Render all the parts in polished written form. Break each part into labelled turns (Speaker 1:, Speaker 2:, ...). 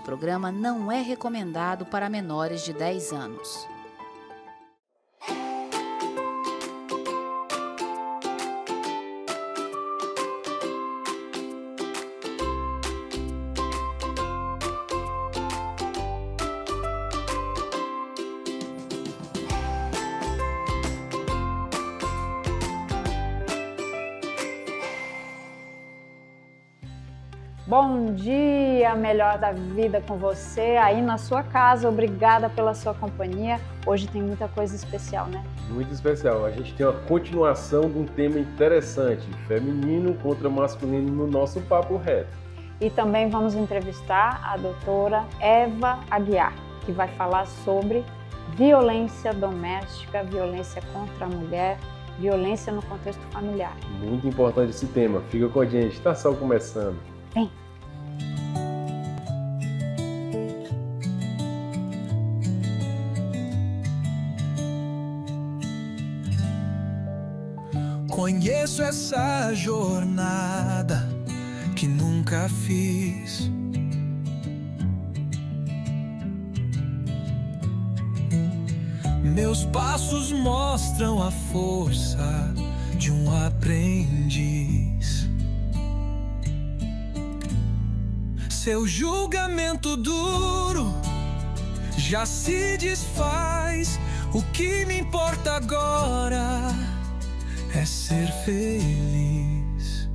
Speaker 1: programa não é recomendado para menores de 10 anos.
Speaker 2: Bom dia, melhor da vida com você aí na sua casa. Obrigada pela sua companhia. Hoje tem muita coisa especial, né?
Speaker 3: Muito especial. A gente tem uma continuação de um tema interessante, feminino contra masculino no nosso Papo Reto.
Speaker 2: E também vamos entrevistar a doutora Eva Aguiar, que vai falar sobre violência doméstica, violência contra a mulher, violência no contexto familiar.
Speaker 3: Muito importante esse tema. Fica com a gente, está só começando.
Speaker 2: Vem!
Speaker 4: Conheço essa jornada que nunca fiz. Meus passos mostram a força de um aprendiz. Seu julgamento duro já se desfaz. O que me importa agora é ser feliz.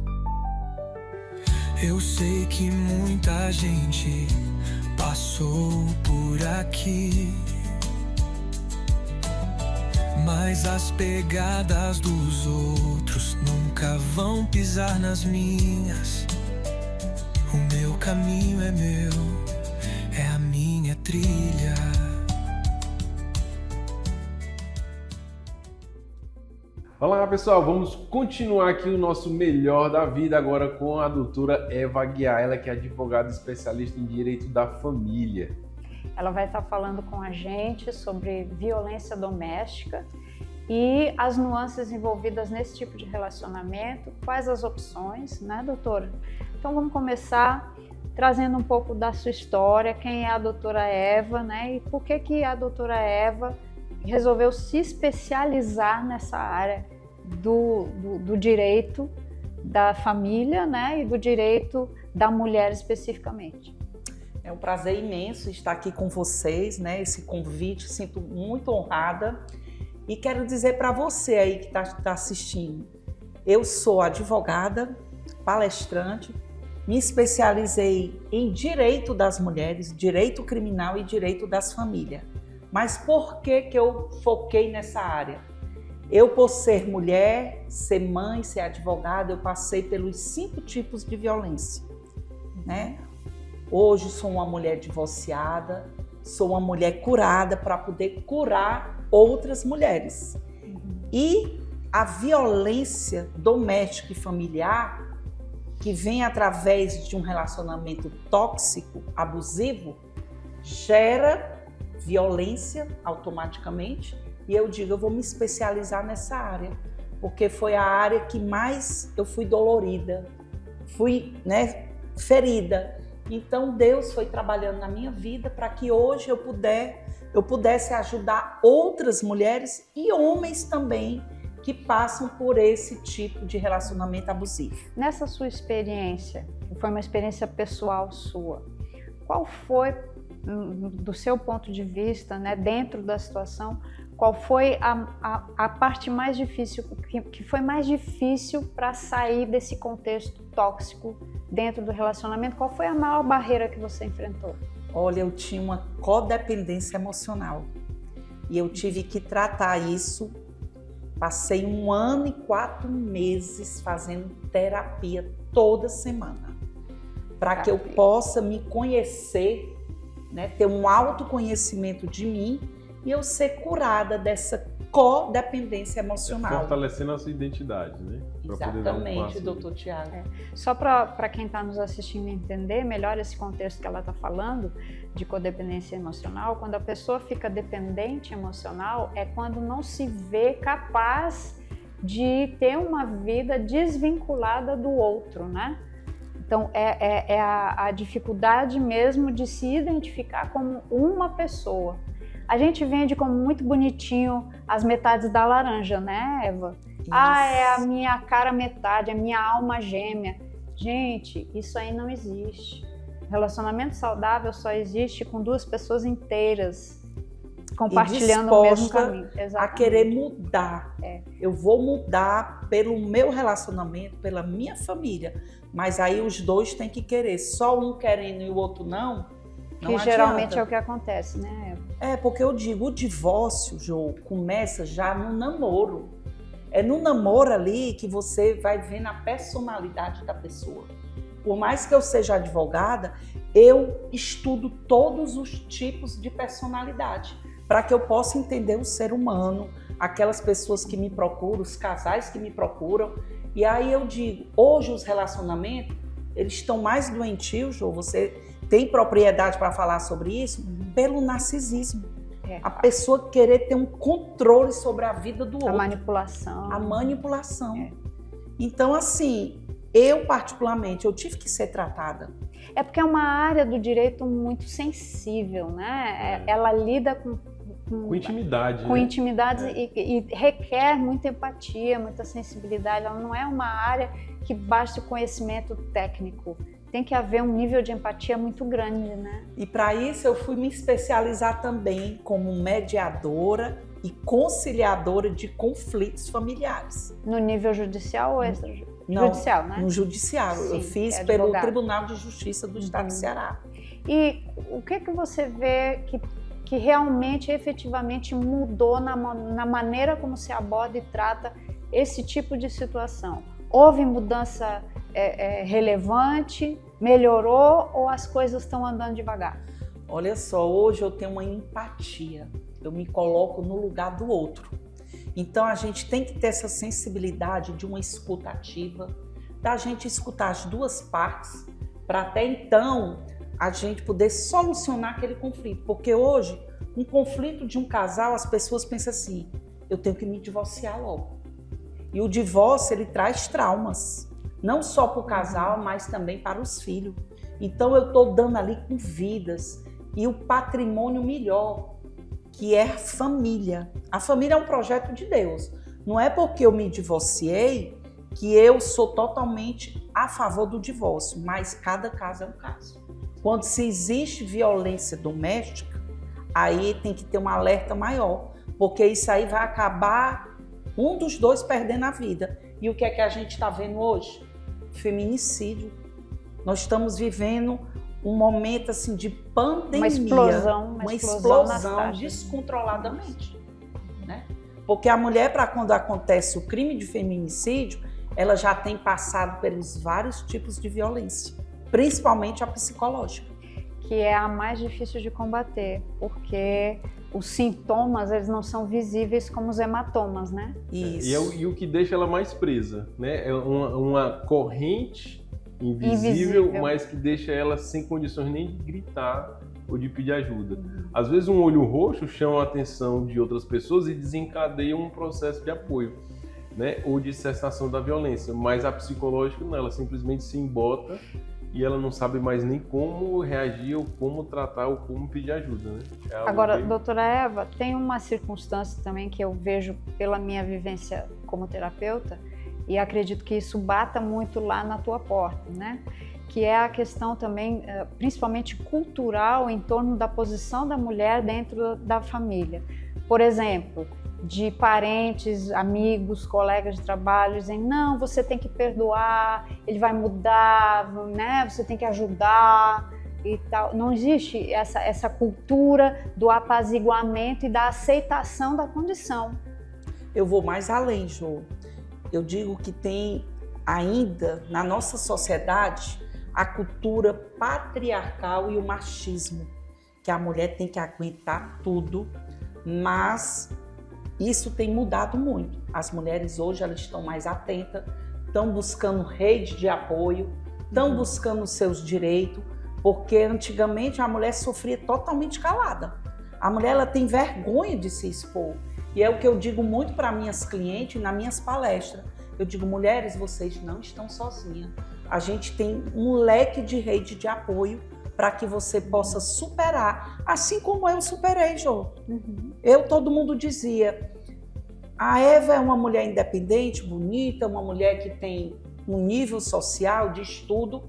Speaker 4: Eu sei que muita gente passou por aqui, mas as pegadas dos outros nunca vão pisar nas minhas. O meu caminho é meu, é a minha trilha.
Speaker 3: Olá pessoal, vamos continuar aqui o nosso Melhor da Vida agora com a doutora Eva Aguiar, ela que é advogada especialista em direito da família.
Speaker 2: Ela vai estar falando com a gente sobre violência doméstica e as nuances envolvidas nesse tipo de relacionamento, quais as opções, né, doutora? Então vamos começar trazendo um pouco da sua história, quem é a doutora Eva, né, e por que a doutora Eva resolveu se especializar nessa área do direito da família, né, e do direito da mulher especificamente.
Speaker 5: É um prazer imenso estar aqui com vocês, né? Esse convite, sinto muito honrada. E quero dizer para você aí que está assistindo, eu sou advogada, palestrante, me especializei em direito das mulheres, direito criminal e direito das famílias. Mas por que eu foquei nessa área? Eu, por ser mulher, ser mãe, ser advogada, eu passei pelos 5 tipos de violência, né? Hoje sou uma mulher divorciada, sou uma mulher curada para poder curar outras mulheres. E a violência doméstica e familiar, que vem através de um relacionamento tóxico, abusivo, gera violência automaticamente. E eu digo, eu vou me especializar nessa área, porque foi a área que mais eu fui dolorida, fui, né, ferida. Então Deus foi trabalhando na minha vida para que hoje eu pudesse ajudar outras mulheres e homens também que passam por esse tipo de relacionamento abusivo.
Speaker 2: Nessa sua experiência, que foi uma experiência pessoal sua, qual foi, do seu ponto de vista, né, dentro da situação, qual foi a parte mais difícil, que foi mais difícil para sair desse contexto tóxico dentro do relacionamento? Qual foi a maior barreira que você enfrentou?
Speaker 5: Olha, eu tinha uma codependência emocional e eu tive que tratar isso. Passei 1 ano e 4 meses fazendo terapia toda semana, para que eu possa me conhecer, né, ter um autoconhecimento de mim e eu ser curada dessa codependência emocional.
Speaker 3: Fortalecendo a sua identidade, né?
Speaker 5: Exatamente, doutor Tiago.
Speaker 2: Só para quem está nos assistindo entender melhor esse contexto que ela está falando, de codependência emocional, quando a pessoa fica dependente emocional, é quando não se vê capaz de ter uma vida desvinculada do outro, né? Então, é a dificuldade mesmo de se identificar como uma pessoa. A gente vende como muito bonitinho as metades da laranja, né, Eva?
Speaker 5: Isso.
Speaker 2: Ah, é a minha cara metade, a minha alma gêmea. Gente, isso aí não existe. Relacionamento saudável só existe com duas pessoas inteiras, compartilhando o mesmo caminho. Exatamente.
Speaker 5: A querer mudar. Eu vou mudar pelo meu relacionamento, pela minha família. Mas aí os dois têm que querer. Só um querendo e o outro não
Speaker 2: Que geralmente é o que acontece, né, Eva?
Speaker 5: Porque eu digo, o divórcio, Jô, começa já no namoro. É no namoro ali que você vai vendo a personalidade da pessoa. Por mais que eu seja advogada, eu estudo todos os tipos de personalidade para que eu possa entender o ser humano, aquelas pessoas que me procuram, os casais que me procuram. E aí eu digo, hoje os relacionamentos, eles estão mais doentios, Jô, você tem propriedade para falar sobre isso, pelo narcisismo. A pessoa querer ter um controle sobre a vida do outro.
Speaker 2: A manipulação.
Speaker 5: A manipulação. Então, assim, eu particularmente, eu tive que ser tratada.
Speaker 2: É porque é uma área do direito muito sensível, né? Ela lida com
Speaker 3: intimidade.
Speaker 2: Com intimidades e requer muita empatia, muita sensibilidade. Ela não é uma área que basta o conhecimento técnico. Tem que haver um nível de empatia muito grande, né?
Speaker 5: E para isso eu fui me especializar também como mediadora e conciliadora de conflitos familiares.
Speaker 2: No nível judicial ou extrajudicial?
Speaker 5: Não,
Speaker 2: judicial, né?
Speaker 5: No judiciário.
Speaker 2: Sim,
Speaker 5: eu fiz pelo Tribunal de Justiça do Estado do Ceará.
Speaker 2: E o que você vê que realmente, efetivamente mudou na maneira como se aborda e trata esse tipo de situação? Houve mudança relevante? Melhorou ou as coisas estão andando devagar?
Speaker 5: Olha só, hoje eu tenho uma empatia. Eu me coloco no lugar do outro. Então a gente tem que ter essa sensibilidade de uma escuta ativa, da gente escutar as duas partes, para até então a gente poder solucionar aquele conflito. Porque hoje, um conflito de um casal, as pessoas pensam assim, eu tenho que me divorciar logo. E o divórcio, ele traz traumas, não só para o casal, mas também para os filhos. Então eu estou dando ali com vidas e o patrimônio melhor, que é a família. A família é um projeto de Deus. Não é porque eu me divorciei que eu sou totalmente a favor do divórcio, mas cada caso é um caso. Quando se existe violência doméstica, aí tem que ter um alerta maior, porque isso aí vai acabar um dos dois perdendo a vida. E o que é que a gente está vendo hoje? Feminicídio. Nós estamos vivendo um momento assim de pandemia, uma explosão descontroladamente, né? Porque a mulher, para quando acontece o crime de feminicídio, ela já tem passado pelos vários tipos de violência, principalmente a psicológica,
Speaker 2: que é a mais difícil de combater, porque os sintomas, eles não são visíveis como os hematomas, né?
Speaker 5: Isso.
Speaker 3: E o que deixa ela mais presa, né? É uma corrente invisível, mas que deixa ela sem condições nem de gritar ou de pedir ajuda. Às vezes um olho roxo chama a atenção de outras pessoas e desencadeia um processo de apoio, né? Ou de cessação da violência, mas a psicológica não, ela simplesmente se embota e ela não sabe mais nem como reagir ou como tratar ou como pedir ajuda, né?
Speaker 2: Agora, doutora Eva, tem uma circunstância também que eu vejo pela minha vivência como terapeuta, e acredito que isso bata muito lá na tua porta, né? Que é a questão também, principalmente cultural, em torno da posição da mulher dentro da família. Por exemplo, de parentes, amigos, colegas de trabalho dizem, não, você tem que perdoar, ele vai mudar, né? Você tem que ajudar e tal. Não existe essa cultura do apaziguamento e da aceitação da condição.
Speaker 5: Eu vou mais além, Jô. Eu digo que tem ainda na nossa sociedade a cultura patriarcal e o machismo, que a mulher tem que aguentar tudo, mas isso tem mudado muito. As mulheres hoje elas estão mais atentas, estão buscando rede de apoio, estão buscando seus direitos, porque antigamente a mulher sofria totalmente calada. A mulher ela tem vergonha de se expor. E é o que eu digo muito para minhas clientes nas minhas palestras. Eu digo, mulheres, vocês não estão sozinhas. A gente tem um leque de rede de apoio para que você possa superar, assim como eu superei, Jô. Todo mundo dizia, a Eva é uma mulher independente, bonita, uma mulher que tem um nível social de estudo,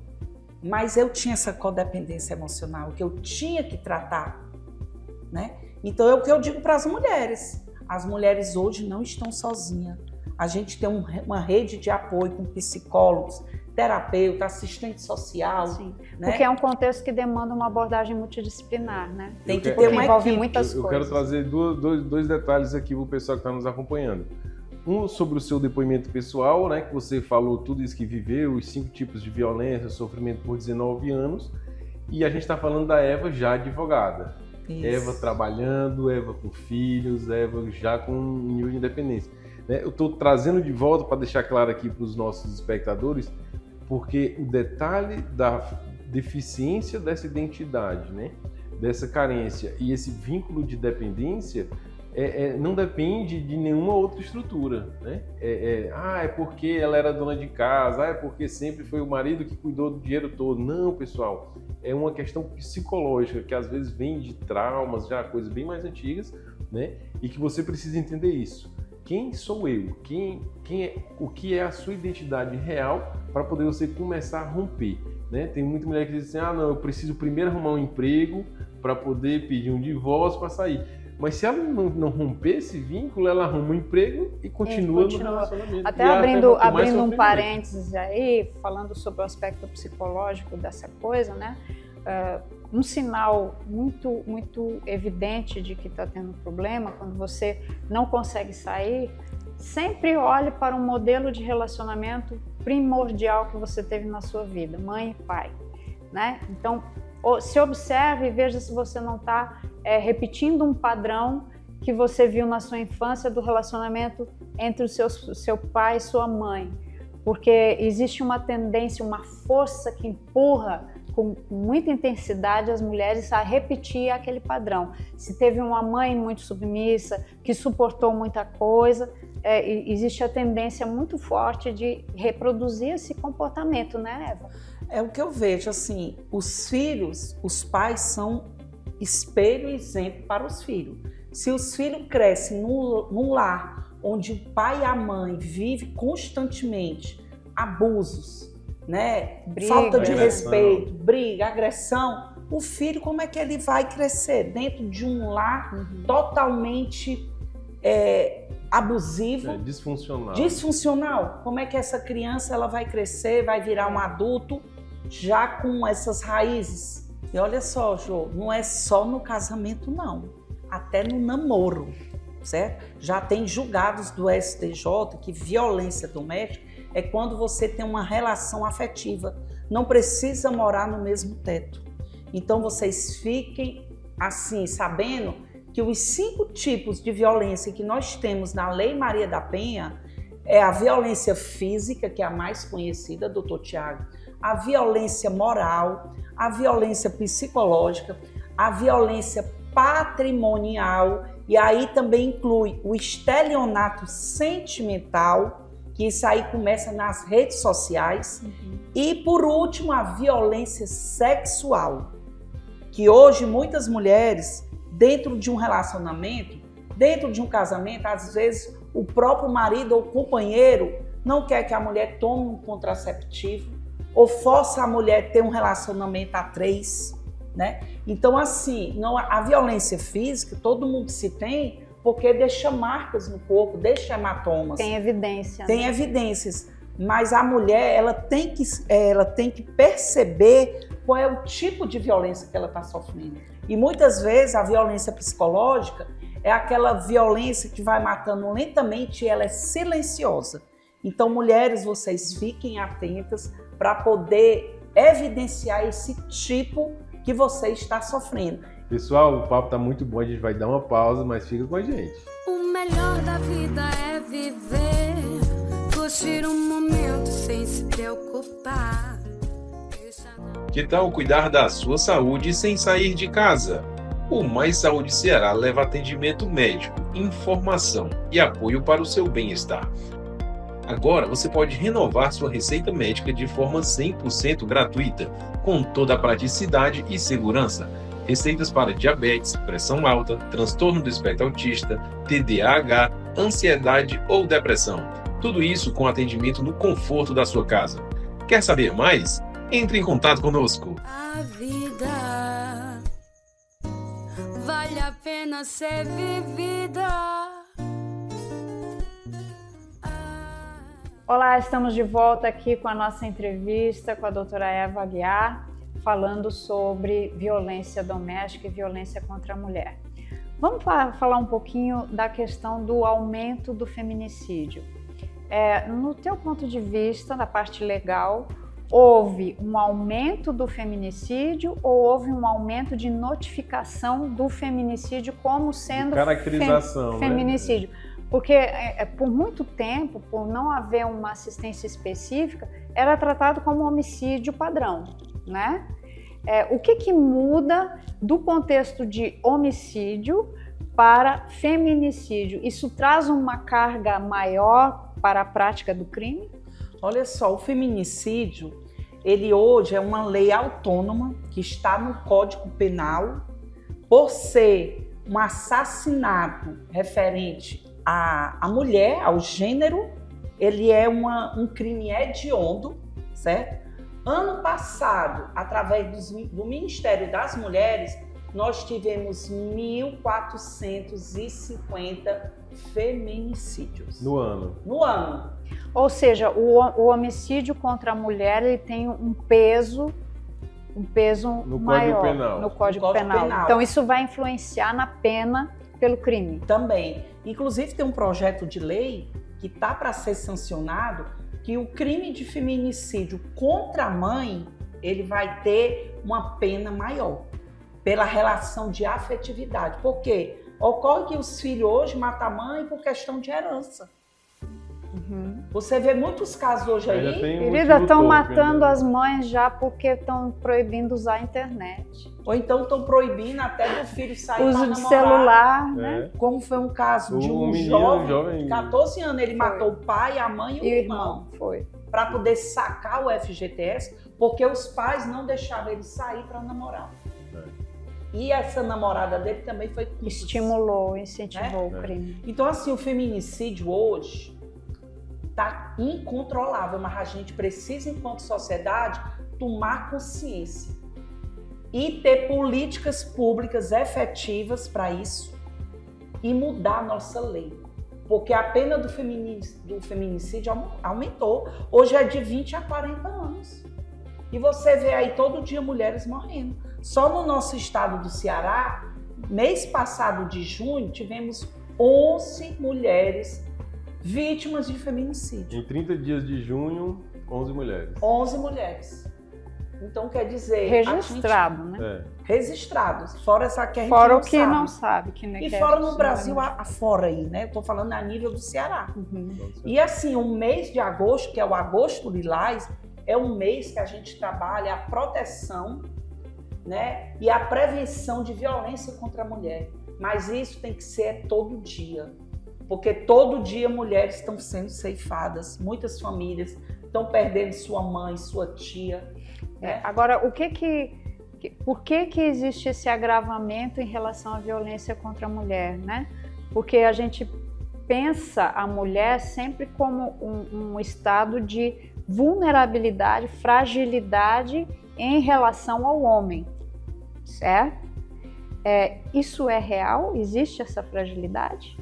Speaker 5: mas eu tinha essa codependência emocional que eu tinha que tratar, né? Então é o que eu digo para as mulheres hoje não estão sozinhas. A gente tem uma rede de apoio com psicólogos, terapeuta, assistente social.
Speaker 2: Sim,
Speaker 5: né?
Speaker 2: Porque é um contexto que demanda uma abordagem multidisciplinar, né?
Speaker 5: Tem que ter uma
Speaker 2: envolve
Speaker 5: equipe.
Speaker 2: muitas
Speaker 3: Eu
Speaker 2: coisas.
Speaker 3: quero trazer dois detalhes aqui para o pessoal que está nos acompanhando. Um sobre o seu depoimento pessoal, né, que você falou tudo isso que viveu, os 5 tipos de violência, sofrimento por 19 anos. E a gente está falando da Eva já advogada.
Speaker 5: Isso.
Speaker 3: Eva trabalhando, Eva com filhos, Eva já com um nível de independência. Eu estou trazendo de volta para deixar claro aqui para os nossos espectadores, porque o detalhe da deficiência dessa identidade, né, dessa carência e esse vínculo de dependência não depende de nenhuma outra estrutura, né? É porque ela era dona de casa, é porque sempre foi o marido que cuidou do dinheiro todo. Não, pessoal, é uma questão psicológica que às vezes vem de traumas, já coisas bem mais antigas, né? E que você precisa entender isso. Quem sou eu? O que é a sua identidade real para poder você começar a romper, né? Tem muita mulher que diz assim, não, eu preciso primeiro arrumar um emprego para poder pedir um divórcio para sair. Mas se ela não romper esse vínculo, ela arruma um emprego e continua no relacionamento.
Speaker 2: Até abrindo um parênteses aí, falando sobre o aspecto psicológico dessa coisa, né? Um sinal muito, muito evidente de que está tendo problema, quando você não consegue sair, sempre olhe para um modelo de relacionamento primordial que você teve na sua vida, mãe e pai, né? Então, se observe e veja se você não está repetindo um padrão que você viu na sua infância do relacionamento entre o seu pai e sua mãe. Porque existe uma tendência, uma força que empurra com muita intensidade as mulheres a repetir aquele padrão. Se teve uma mãe muito submissa, que suportou muita coisa, existe a tendência muito forte de reproduzir esse comportamento, né, Eva?
Speaker 5: É o que eu vejo, assim, os filhos, os pais são espelho e exemplo para os filhos. Se os filhos crescem num lar onde o pai e a mãe vivem constantemente abusos, né? Falta de respeito, briga, agressão, o filho, como é que ele vai crescer? Dentro de um lar totalmente abusivo, disfuncional. Como é que essa criança ela vai crescer, vai virar um adulto já com essas raízes? E olha só, Jô, não é só no casamento, não. Até no namoro, certo? Já tem julgados do STJ que violência doméstica é quando você tem uma relação afetiva. Não precisa morar no mesmo teto. Então vocês fiquem assim, sabendo que os 5 tipos de violência que nós temos na Lei Maria da Penha é a violência física, que é a mais conhecida, doutor Tiago, a violência moral, a violência psicológica, a violência patrimonial, e aí também inclui o estelionato sentimental, que isso aí começa nas redes sociais, e por último a violência sexual, que hoje muitas mulheres, dentro de um relacionamento, dentro de um casamento, às vezes o próprio marido ou companheiro não quer que a mulher tome um contraceptivo, ou força a mulher a ter um relacionamento a 3, né? Então, assim, a violência física, todo mundo se tem, porque deixa marcas no corpo, deixa hematomas.
Speaker 2: Tem evidência.
Speaker 5: Tem evidências. Mas a mulher, ela tem que perceber qual é o tipo de violência que ela está sofrendo. E muitas vezes a violência psicológica é aquela violência que vai matando lentamente e ela é silenciosa. Então, mulheres, vocês fiquem atentas para poder evidenciar esse tipo que você está sofrendo.
Speaker 3: Pessoal, o papo está muito bom, a gente vai dar uma pausa, mas fica com a gente.
Speaker 6: O melhor da vida é viver, curtir um momento sem se preocupar.
Speaker 7: Que tal cuidar da sua saúde sem sair de casa? O Mais Saúde Ceará leva atendimento médico, informação e apoio para o seu bem-estar. Agora você pode renovar sua receita médica de forma 100% gratuita, com toda a praticidade e segurança. Receitas para diabetes, pressão alta, transtorno do espectro autista, TDAH, ansiedade ou depressão. Tudo isso com atendimento no conforto da sua casa. Quer saber mais? Entre em contato conosco.
Speaker 6: A vida vale a pena ser vivida.
Speaker 2: Olá, estamos de volta aqui com a nossa entrevista com a doutora Eva Aguiar, falando sobre violência doméstica e violência contra a mulher. Vamos falar um pouquinho da questão do aumento do feminicídio. No teu ponto de vista, da parte legal, houve um aumento do feminicídio ou houve um aumento de notificação do feminicídio como sendo
Speaker 3: caracterização,
Speaker 2: feminicídio? Porque por muito tempo, por não haver uma assistência específica, era tratado como homicídio padrão, né? O que muda do contexto de homicídio para feminicídio? Isso traz uma carga maior para a prática do crime?
Speaker 5: Olha só, o feminicídio, ele hoje é uma lei autônoma que está no Código Penal. Por ser um assassinato referente à mulher, ao gênero, ele é um crime hediondo, certo? Ano passado, através do Ministério das Mulheres, nós tivemos 1.450 feminicídios.
Speaker 3: No ano.
Speaker 5: No ano.
Speaker 2: Ou seja, o homicídio contra a mulher ele tem um peso
Speaker 3: no
Speaker 2: maior
Speaker 3: Código Penal.
Speaker 2: no Código Penal. Então isso vai influenciar na pena pelo crime.
Speaker 5: Também. Inclusive tem um projeto de lei que está para ser sancionado que o crime de feminicídio contra a mãe, ele vai ter uma pena maior pela relação de afetividade. Por quê? Ocorre que os filhos hoje matam a mãe por questão de herança.
Speaker 2: Uhum.
Speaker 5: Você vê muitos casos hoje aí.
Speaker 2: Querida, estão matando as mães já porque estão proibindo usar a internet.
Speaker 5: Ou então estão proibindo até do filho sair para
Speaker 2: Uso
Speaker 5: namorar.
Speaker 2: de celular, né?
Speaker 5: Como foi um caso de um jovem de 14 anos, ele matou o pai, a mãe e o irmão.
Speaker 2: Foi.
Speaker 5: Para poder sacar o FGTS, porque os pais não deixavam ele sair para namorar. E essa namorada dele também foi cúmplice.
Speaker 2: Estimulou, incentivou o crime.
Speaker 5: Então, assim, o feminicídio hoje está incontrolável, mas a gente precisa, enquanto sociedade, tomar consciência e ter políticas públicas efetivas para isso e mudar a nossa lei. Porque a pena do feminicídio aumentou. Hoje é de 20 a 40 anos. E você vê aí todo dia mulheres morrendo. Só no nosso estado do Ceará, mês passado de junho, tivemos 11 mulheres vítimas de feminicídio.
Speaker 3: Em 30 dias de junho, 11 mulheres.
Speaker 5: 11 mulheres. Então quer dizer...
Speaker 2: Registrado, né?
Speaker 5: Registrados. Fora essa que a gente
Speaker 2: fora
Speaker 5: não
Speaker 2: o que
Speaker 5: sabe.
Speaker 2: Não sabe. Que não
Speaker 5: e fora no Brasil afora aí, né? Eu tô falando a nível do Ceará.
Speaker 2: Uhum.
Speaker 5: E assim, o mês de agosto, que é o Agosto Lilás, é um mês que a gente trabalha a proteção, né? E a prevenção de violência contra a mulher. Mas isso tem que ser todo dia. Porque todo dia mulheres estão sendo ceifadas. Muitas famílias estão perdendo sua mãe, sua tia. Né?
Speaker 2: Agora, por que existe esse agravamento em relação à violência contra a mulher, né? Porque a gente pensa a mulher sempre como um estado de vulnerabilidade, fragilidade em relação ao homem, certo? Isso é real? Existe essa fragilidade?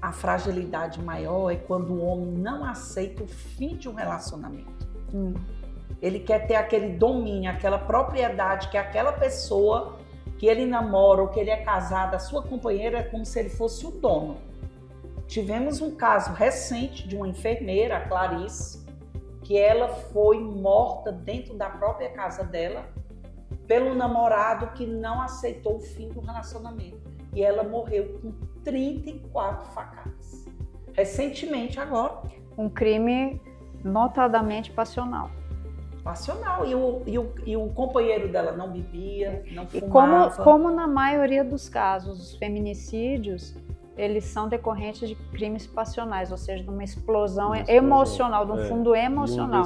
Speaker 5: A fragilidade maior é quando o homem não aceita o fim de um relacionamento. Ele quer ter aquele domínio, aquela propriedade que aquela pessoa que ele namora ou que ele é casado, a sua companheira, é como se ele fosse o dono. Tivemos um caso recente de uma enfermeira, a Clarice, que ela foi morta dentro da própria casa dela pelo namorado que não aceitou o fim do relacionamento. E ela morreu com 34 facadas. Recentemente agora.
Speaker 2: Um crime notadamente passional.
Speaker 5: Passional. E o companheiro dela não bebia, não fumava.
Speaker 2: E como na maioria dos casos, os feminicídios, eles são decorrentes de crimes passionais, ou seja, de uma explosão emocional, de um fundo emocional.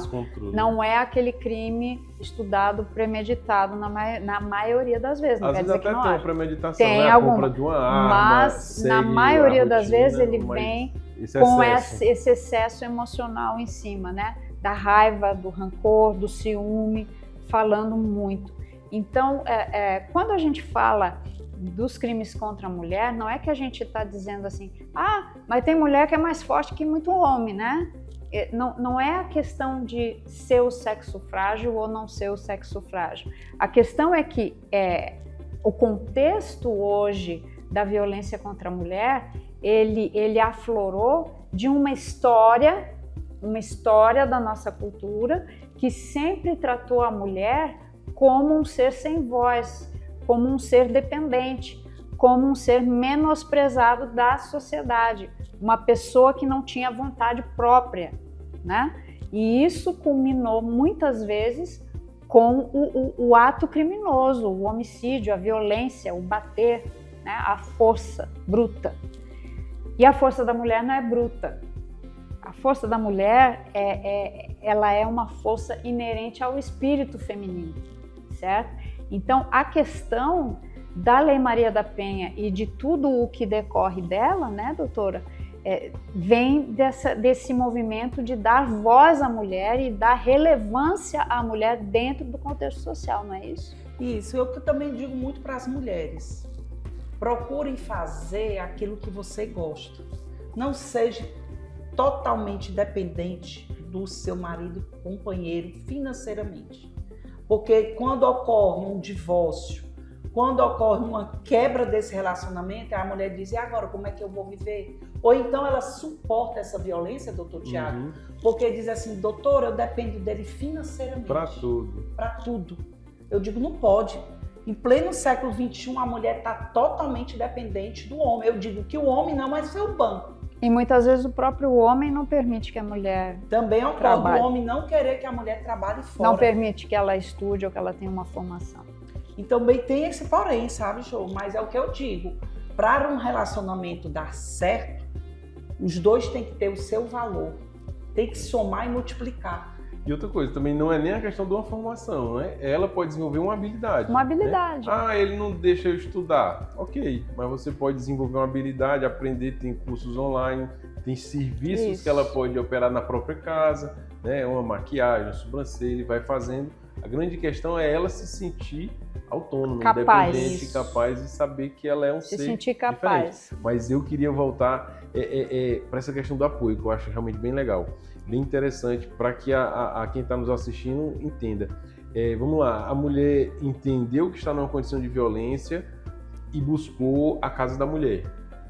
Speaker 2: Não é aquele crime estudado, premeditado na maioria das vezes. Não
Speaker 3: Às
Speaker 2: quer
Speaker 3: vezes
Speaker 2: dizer
Speaker 3: até
Speaker 2: que não
Speaker 3: tem
Speaker 2: há.
Speaker 3: uma premeditação,
Speaker 2: Tem
Speaker 3: né?
Speaker 2: alguma,
Speaker 3: A compra de uma arma,
Speaker 2: mas na maioria das vezes ele
Speaker 3: mas
Speaker 2: vem
Speaker 3: esse
Speaker 2: com
Speaker 3: excesso.
Speaker 2: esse excesso emocional em cima, né? Da raiva, do rancor, do ciúme, falando muito. Então, quando a gente fala dos crimes contra a mulher, não é que a gente está dizendo assim, mas tem mulher que é mais forte que muito homem, né? Não é a questão de ser o sexo frágil ou não ser o sexo frágil. A questão é que o contexto hoje da violência contra a mulher, ele aflorou de uma história da nossa cultura que sempre tratou a mulher como um ser sem voz, como um ser dependente, como um ser menosprezado da sociedade, uma pessoa que não tinha vontade própria, né? E isso culminou muitas vezes com o ato criminoso, o homicídio, a violência, o bater, né? A força bruta. E a força da mulher não é bruta. A força da mulher ela é uma força inerente ao espírito feminino, certo? Então, a questão da Lei Maria da Penha e de tudo o que decorre dela, né, doutora, vem desse movimento de dar voz à mulher e dar relevância à mulher dentro do contexto social, não é isso?
Speaker 5: Isso, eu também digo muito para as mulheres. Procurem fazer aquilo que você gosta. Não seja totalmente dependente do seu marido, companheiro, financeiramente. Porque quando ocorre um divórcio, quando ocorre uma quebra desse relacionamento, a mulher diz, e agora, como é que eu vou viver? Ou então ela suporta essa violência, doutor Tiago, porque diz assim, doutor, eu dependo dele financeiramente.
Speaker 3: Para tudo.
Speaker 5: Para tudo. Eu digo, não pode. Em pleno século XXI, a mulher está totalmente dependente do homem. Eu digo que o homem não é seu banco.
Speaker 2: E muitas vezes o próprio homem não permite que a mulher
Speaker 5: também ocorre o homem não querer que a mulher trabalhe fora.
Speaker 2: Não permite que ela estude ou que ela tenha uma formação.
Speaker 5: Então, bem, tem esse porém, sabe, Jô? Mas é o que eu digo. Para um relacionamento dar certo, os dois têm que ter o seu valor. Tem que somar e multiplicar.
Speaker 3: E outra coisa, também não é nem a questão de uma formação, né? Ela pode desenvolver uma habilidade.
Speaker 2: Uma habilidade.
Speaker 3: Né? Ele não deixa eu estudar. Ok, mas você pode desenvolver uma habilidade, aprender, tem cursos online, tem serviços que ela pode operar na própria casa, né? Uma maquiagem, uma sobrancelha, vai fazendo. A grande questão é ela se sentir autônoma, independente, capaz de saber que ela é um ser
Speaker 2: sentir capaz.
Speaker 3: Diferente. Mas eu queria voltar para essa questão do apoio, que eu acho realmente bem legal, bem interessante, para que a quem está nos assistindo entenda. Vamos lá, a mulher entendeu que está numa condição de violência e buscou a casa da mulher.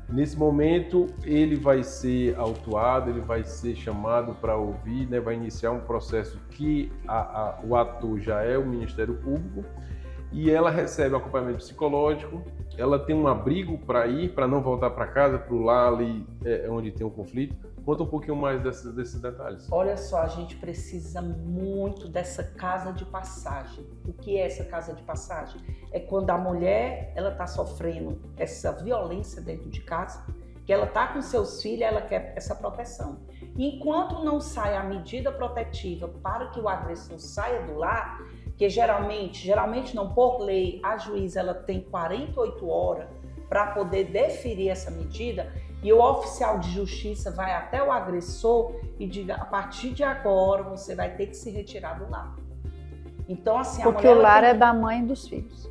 Speaker 3: Nesse momento, ele vai ser autuado, ele vai ser chamado para ouvir, né? Vai iniciar um processo que o ator já é o Ministério Público, e ela recebe um acompanhamento psicológico, ela tem um abrigo para ir, para não voltar para casa, para o lar ali onde tem um conflito. Conta um pouquinho mais desses detalhes.
Speaker 5: Olha só, a gente precisa muito dessa casa de passagem. O que é essa casa de passagem? É quando a mulher ela está sofrendo essa violência dentro de casa, que ela está com seus filhos, ela quer essa proteção. Enquanto não sai a medida protetiva para que o agressor saia do lar, que geralmente não por lei, a juíza ela tem 48 horas para poder deferir essa medida, e o oficial de justiça vai até o agressor e diga, a partir de agora você vai ter que se retirar do lar. Então, assim,
Speaker 2: porque o lar é da mãe e dos filhos.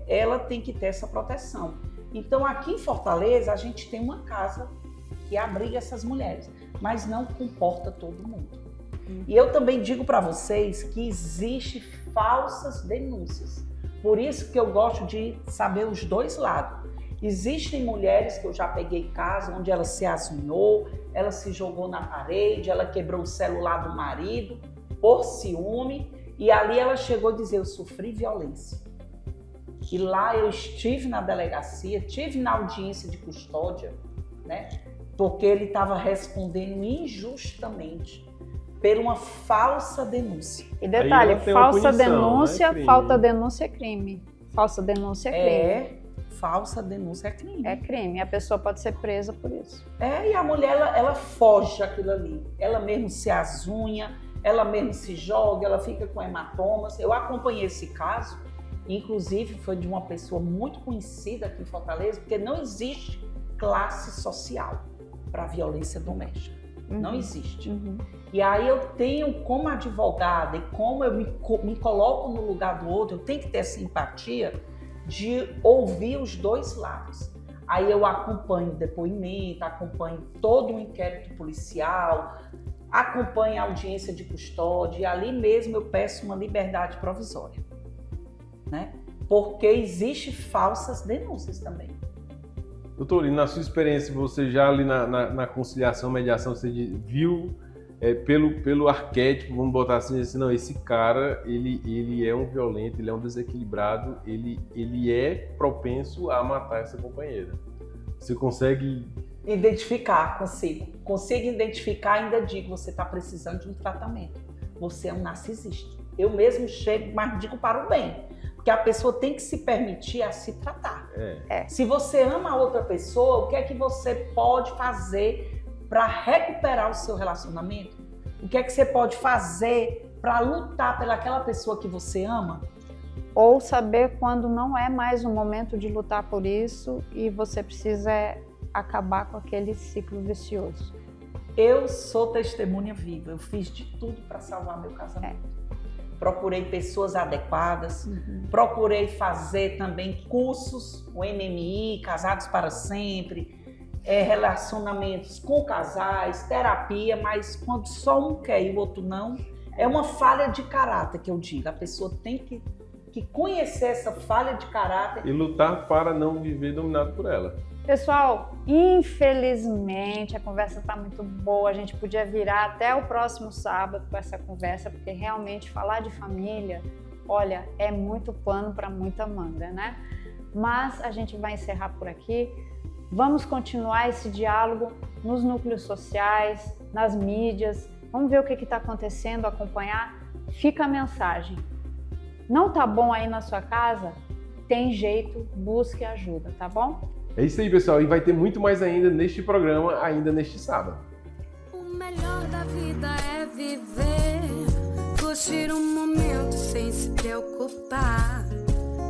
Speaker 5: Ela tem que ter essa proteção. Então, aqui em Fortaleza, a gente tem uma casa que abriga essas mulheres, mas não comporta todo mundo. E eu também digo para vocês que existe falsas denúncias. Por isso que eu gosto de saber os dois lados. Existem mulheres que eu já peguei caso onde ela se asmiou, ela se jogou na parede, ela quebrou o celular do marido por ciúme, e ali ela chegou a dizer, eu sofri violência. E lá eu estive na delegacia, estive na audiência de custódia, né? Porque ele estava respondendo injustamente por uma falsa denúncia.
Speaker 2: E detalhe, falsa denúncia,
Speaker 3: né?
Speaker 2: falta denúncia é crime. Falsa denúncia é crime.
Speaker 5: falsa denúncia é crime.
Speaker 2: É crime, a pessoa pode ser presa por isso.
Speaker 5: E a mulher, ela foge daquilo ali. Ela mesmo se azunha, ela mesmo se joga, ela fica com hematomas. Eu acompanhei esse caso, inclusive foi de uma pessoa muito conhecida aqui em Fortaleza, porque não existe classe social para violência doméstica. Não existe. E aí eu tenho, como advogada, e como eu me coloco no lugar do outro, eu tenho que ter essa empatia de ouvir os dois lados. Aí eu acompanho o depoimento, acompanho todo o inquérito policial, acompanho a audiência de custódia, e ali mesmo eu peço uma liberdade provisória, né? Porque existem falsas denúncias também.
Speaker 3: Doutor, e na sua experiência, você já ali na conciliação, mediação, você viu pelo arquétipo, vamos botar assim, não, esse cara, ele é um violento, ele é um desequilibrado, ele é propenso a matar essa companheira. Você consegue...
Speaker 5: Identificar, consigo identificar, ainda digo, você está precisando de um tratamento. Você é um narcisista. Eu mesmo chego, mas digo para o bem. Porque a pessoa tem que se permitir a se tratar. Se você ama a outra pessoa, o que é que você pode fazer para recuperar o seu relacionamento? O que é que você pode fazer para lutar pelaquela pessoa que você ama?
Speaker 2: Ou saber quando não é mais o momento de lutar por isso e você precisa acabar com aquele ciclo vicioso.
Speaker 5: Eu sou testemunha viva, eu fiz de tudo para salvar meu casamento. Procurei pessoas adequadas, procurei fazer também cursos, o MMI, Casados para Sempre, relacionamentos com casais, terapia, mas quando só um quer e o outro não, é uma falha de caráter que eu digo. A pessoa tem que conhecer essa falha de caráter.
Speaker 3: E lutar para não viver dominado por ela.
Speaker 2: Pessoal, infelizmente a conversa está muito boa, a gente podia virar até o próximo sábado com essa conversa, porque realmente falar de família, olha, é muito pano para muita manga, né? Mas a gente vai encerrar por aqui. Vamos continuar esse diálogo nos núcleos sociais, nas mídias, vamos ver o que está acontecendo, acompanhar. Fica a mensagem. Não tá bom aí na sua casa? Tem jeito, busque ajuda, tá bom?
Speaker 3: É isso aí, pessoal, e vai ter muito mais ainda neste programa, ainda neste sábado.
Speaker 6: O melhor da vida é viver, curtir um momento sem se preocupar,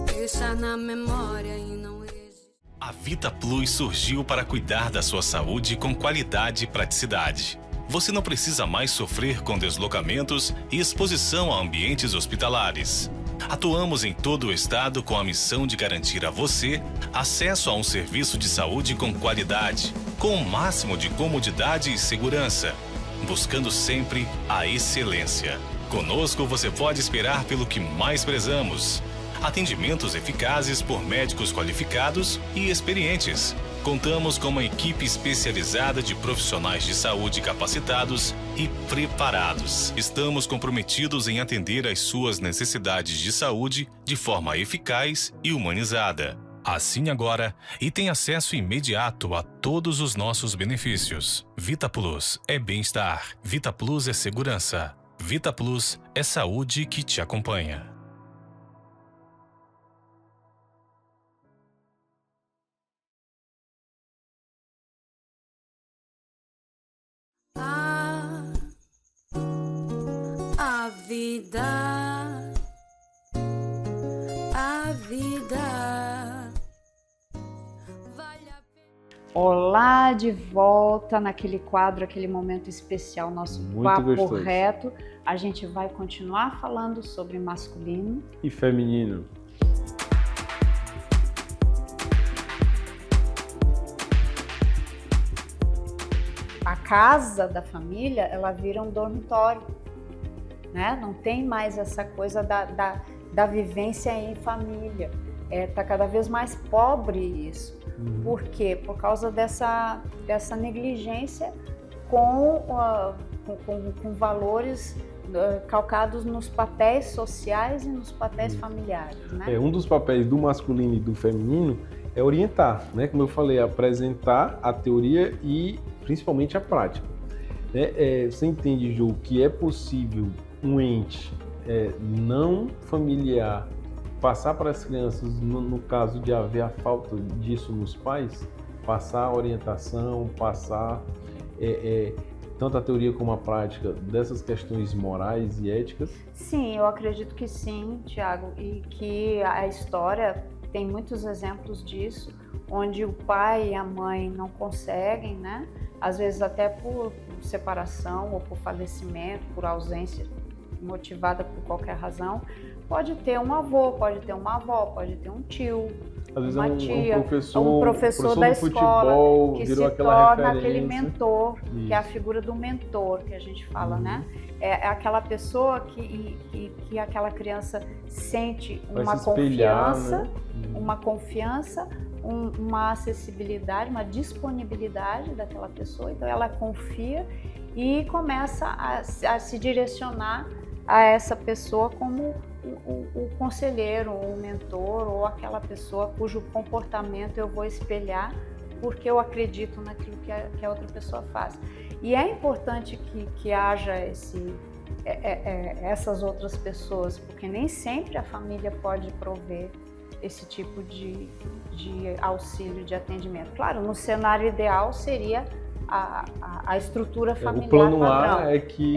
Speaker 6: deixar na memória e não existe.
Speaker 8: A Vita Plus surgiu para cuidar da sua saúde com qualidade e praticidade. Você não precisa mais sofrer com deslocamentos e exposição a ambientes hospitalares. Atuamos em todo o estado com a missão de garantir a você acesso a um serviço de saúde com qualidade, com o máximo de comodidade e segurança, buscando sempre a excelência. Conosco você pode esperar pelo que mais prezamos: atendimentos eficazes por médicos qualificados e experientes. Contamos com uma equipe especializada de profissionais de saúde capacitados e preparados. Estamos comprometidos em atender às suas necessidades de saúde de forma eficaz e humanizada. Assine agora e tenha acesso imediato a todos os nossos benefícios. Vita Plus é bem-estar. Vita Plus é segurança. Vita Plus é saúde que te acompanha.
Speaker 6: A vida vale a pena.
Speaker 2: Olá, de volta naquele quadro, aquele momento especial, nosso
Speaker 3: Muito
Speaker 2: papo
Speaker 3: gostoso.
Speaker 2: reto. A gente vai continuar falando sobre masculino
Speaker 3: E feminino.
Speaker 2: A casa da família, ela vira um dormitório, né? Não tem mais essa coisa da vivência em família. Tá cada vez mais pobre isso. Por quê? Por causa dessa negligência com valores calcados nos papéis sociais e nos papéis familiares, né?
Speaker 3: Um dos papéis do masculino e do feminino é orientar, né? Como eu falei, apresentar a teoria e principalmente a prática. Você entende, Ju, que é possível um ente não familiar passar para as crianças, no caso de haver a falta disso nos pais, passar a orientação, passar tanto a teoria como a prática dessas questões morais e éticas?
Speaker 2: Sim, eu acredito que sim, Tiago, e que a história tem muitos exemplos disso, onde o pai e a mãe não conseguem, né? Às vezes até por separação ou por falecimento, por ausência motivada por qualquer razão, pode ter um avô, pode ter uma avó, pode ter um tio,
Speaker 3: às vezes
Speaker 2: uma tia,
Speaker 3: um professor da escola futebol,
Speaker 2: que
Speaker 3: virou
Speaker 2: se
Speaker 3: aquela
Speaker 2: torna
Speaker 3: referência.
Speaker 2: aquele mentor,
Speaker 3: Isso.
Speaker 2: que é a figura do mentor que a gente fala, né? É aquela pessoa que aquela criança sente uma confiança,
Speaker 3: né?
Speaker 2: uma confiança, uma acessibilidade, uma disponibilidade daquela pessoa, então ela confia e começa a se direcionar a essa pessoa como o conselheiro, ou o mentor, ou aquela pessoa cujo comportamento eu vou espelhar porque eu acredito naquilo que a outra pessoa faz. E é importante que haja essas outras pessoas, porque nem sempre a família pode prover esse tipo de auxílio, de atendimento. Claro, no cenário ideal seria a estrutura familiar
Speaker 3: o plano
Speaker 2: padrão.
Speaker 3: A é que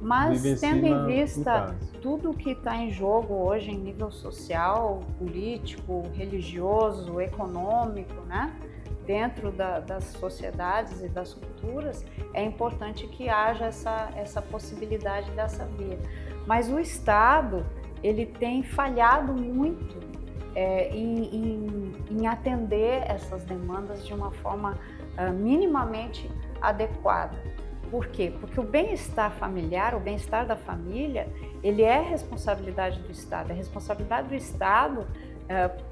Speaker 2: mas tendo em vista tudo que está em jogo hoje em nível social, político, religioso, econômico, né? Dentro das sociedades e das culturas, é importante que haja essa possibilidade dessa via. Mas o Estado, ele tem falhado muito em atender essas demandas de uma forma minimamente adequada. Por quê? Porque o bem-estar familiar, o bem-estar da família, ele é responsabilidade do Estado. É responsabilidade do Estado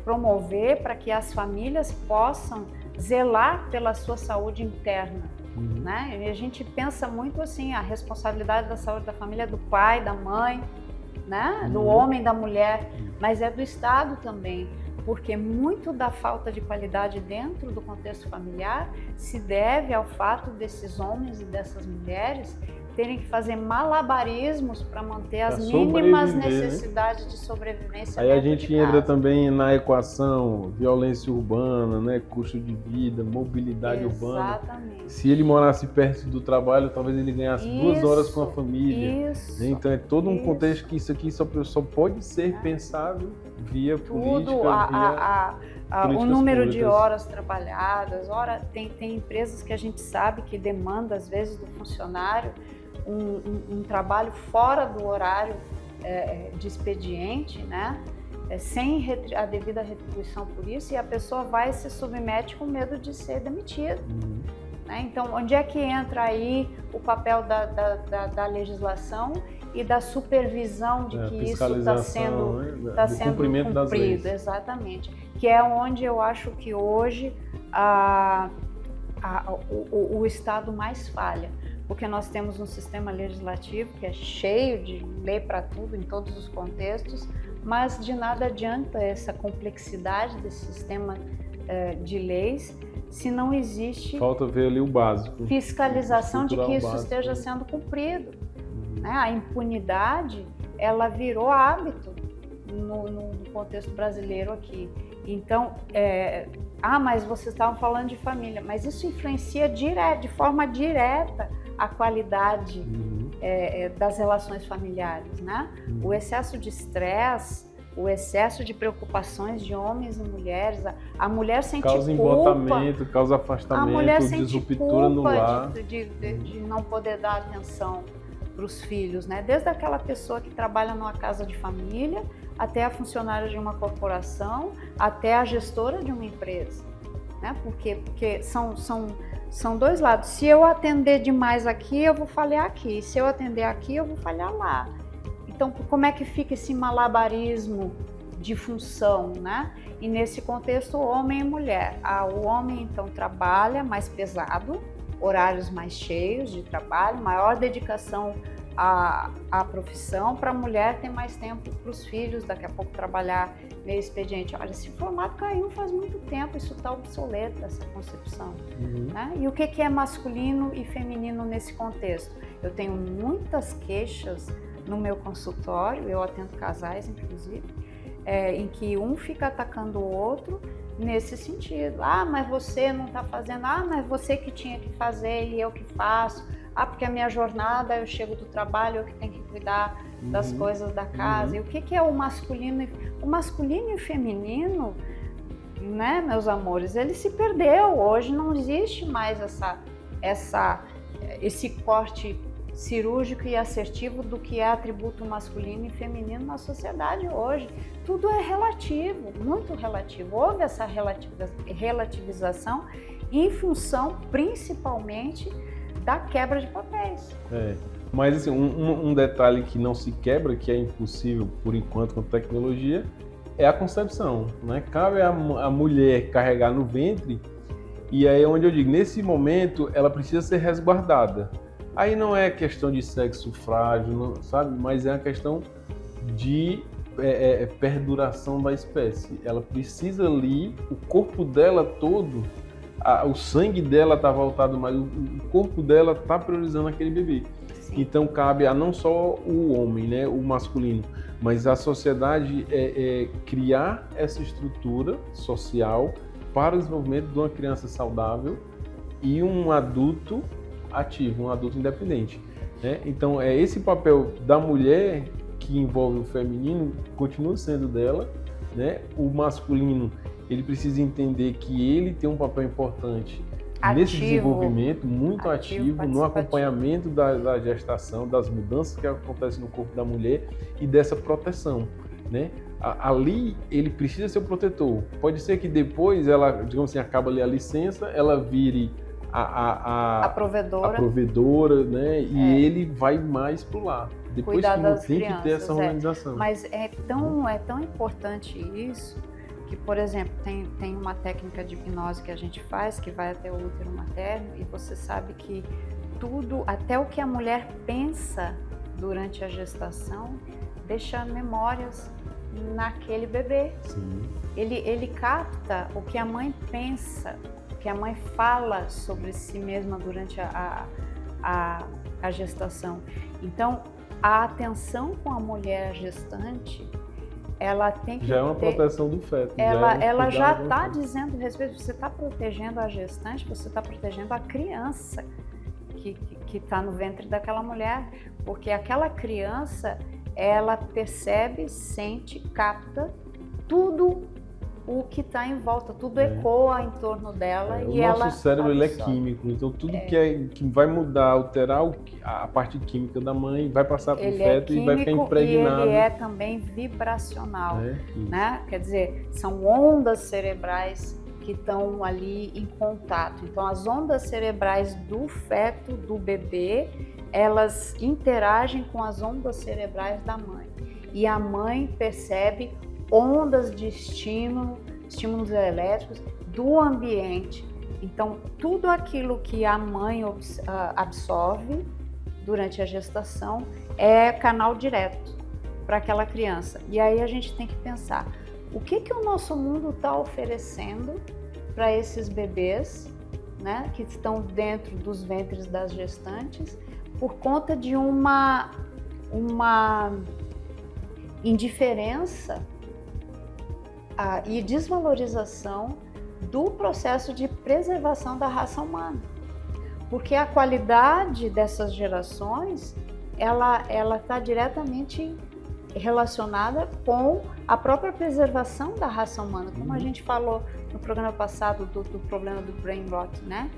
Speaker 2: promover para que as famílias possam zelar pela sua saúde interna. Né? E a gente pensa muito assim, a responsabilidade da saúde da família é do pai, da mãe, né? Do homem, da mulher, mas é do Estado também. Porque muito da falta de qualidade dentro do contexto familiar se deve ao fato desses homens e dessas mulheres terem que fazer malabarismos para manter as mínimas necessidades de sobrevivência.
Speaker 3: Aí a gente entra também na equação violência urbana, né, custo de vida, mobilidade urbana. Se ele morasse perto do trabalho, talvez ele ganhasse 2 horas com a família. Então é todo um contexto que isso aqui só pode ser pensável via política,
Speaker 2: o número de horas trabalhadas. Tem empresas que a gente sabe que demanda, às vezes, do funcionário um trabalho fora do horário de expediente, né? Sem a devida retribuição por isso, e a pessoa vai e se submete com medo de ser demitida. Né? Então, onde é que entra aí o papel da legislação e da supervisão de que isso está sendo cumprido? Exatamente. Que é onde eu acho que hoje o Estado mais falha. Porque nós temos um sistema legislativo que é cheio de lei para tudo, em todos os contextos, mas de nada adianta essa complexidade desse sistema de leis se não existe
Speaker 3: falta ver ali o básico,
Speaker 2: fiscalização de que isso esteja sendo cumprido. Né? A impunidade, ela virou hábito no contexto brasileiro aqui. Então, mas vocês estavam falando de família, mas isso influencia de forma direta a qualidade das relações familiares, né? O excesso de estresse, o excesso de preocupações de homens e mulheres, a mulher sente
Speaker 3: causa embotamento, causa afastamento,
Speaker 2: a mulher sente
Speaker 3: ruptura no lar,
Speaker 2: de não poder dar atenção para os filhos, né? Desde aquela pessoa que trabalha numa casa de família, até a funcionária de uma corporação, até a gestora de uma empresa, né? Porque são dois lados. Se eu atender demais aqui, eu vou falhar aqui. Se eu atender aqui, eu vou falhar lá. Então, como é que fica esse malabarismo de função, né? E nesse contexto, homem e mulher. O homem, então, trabalha mais pesado, horários mais cheios de trabalho, maior dedicação à profissão. Para a mulher, tem mais tempo para os filhos, daqui a pouco trabalhar meio expediente. Olha, esse formato caiu faz muito tempo, isso está obsoleto, essa concepção. Né? E o que é masculino e feminino nesse contexto? Eu tenho muitas queixas no meu consultório, eu atendo casais, inclusive, em que um fica atacando o outro nesse sentido. Ah, mas você não está fazendo. Ah, mas você que tinha que fazer e eu que faço. Ah, porque a minha jornada, eu chego do trabalho, eu que tenho que cuidar das coisas da casa. E o que é o masculino? O masculino e o feminino, né, meus amores, ele se perdeu. Hoje não existe mais esse corte cirúrgico e assertivo do que é atributo masculino e feminino na sociedade hoje. Tudo é relativo, muito relativo. Houve essa relativização em função, principalmente, da quebra de papéis.
Speaker 3: Mas assim, um detalhe que não se quebra, que é impossível por enquanto com tecnologia, é a concepção, né? Cabe a mulher carregar no ventre, e aí é onde eu digo, nesse momento ela precisa ser resguardada. Aí não é questão de sexo frágil, não, sabe? Mas é uma questão de perduração da espécie. Ela precisa ali, o corpo dela todo, o sangue dela está voltado mais, o corpo dela está priorizando aquele bebê. Sim. Então cabe a não só o homem, né, o masculino, mas a sociedade criar essa estrutura social para o desenvolvimento de uma criança saudável e um adulto ativo, um adulto independente, né? Então esse papel da mulher que envolve o feminino continua sendo dela, né? O masculino, ele precisa entender que ele tem um papel importante nesse desenvolvimento, muito ativo no acompanhamento da gestação, das mudanças que acontecem no corpo da mulher e dessa proteção, né? Ali ele precisa ser o protetor. Pode ser que depois ela, digamos assim, acaba ali a licença, ela vire a provedora, né? E ele vai mais pro lar. Depois
Speaker 2: cuidar
Speaker 3: que
Speaker 2: das
Speaker 3: tem
Speaker 2: crianças,
Speaker 3: que ter essa organização.
Speaker 2: Mas é tão importante isso que, por exemplo, tem uma técnica de hipnose que a gente faz que vai até o útero materno e você sabe que tudo, até o que a mulher pensa durante a gestação, deixa memórias naquele bebê.
Speaker 3: Sim.
Speaker 2: Ele capta o que a mãe pensa, o que a mãe fala sobre si mesma durante a gestação. Então, a atenção com a mulher gestante, ela tem que
Speaker 3: já é uma proteção do feto.
Speaker 2: Ela já está dizendo respeito. Você está protegendo a gestante, você está protegendo a criança que está no ventre daquela mulher, porque aquela criança, ela percebe, sente, capta tudo o que está em volta, tudo ecoa em torno dela e ela...
Speaker 3: O nosso cérebro ele é químico, então tudo que vai mudar, alterar a parte química da mãe, vai passar para o feto e vai ficar impregnado.
Speaker 2: E ele é também vibracional, né? Quer dizer, são ondas cerebrais que estão ali em contato. Então, as ondas cerebrais do feto, do bebê, elas interagem com as ondas cerebrais da mãe. E a mãe percebe ondas de estímulos elétricos do ambiente. Então, tudo aquilo que a mãe absorve durante a gestação é canal direto para aquela criança. E aí a gente tem que pensar, o que o nosso mundo está oferecendo para esses bebês, né, que estão dentro dos ventres das gestantes, por conta de uma indiferença e desvalorização do processo de preservação da raça humana. Porque a qualidade dessas gerações, ela está diretamente relacionada com a própria preservação da raça humana, como a gente falou no programa passado do problema do brain rot, né?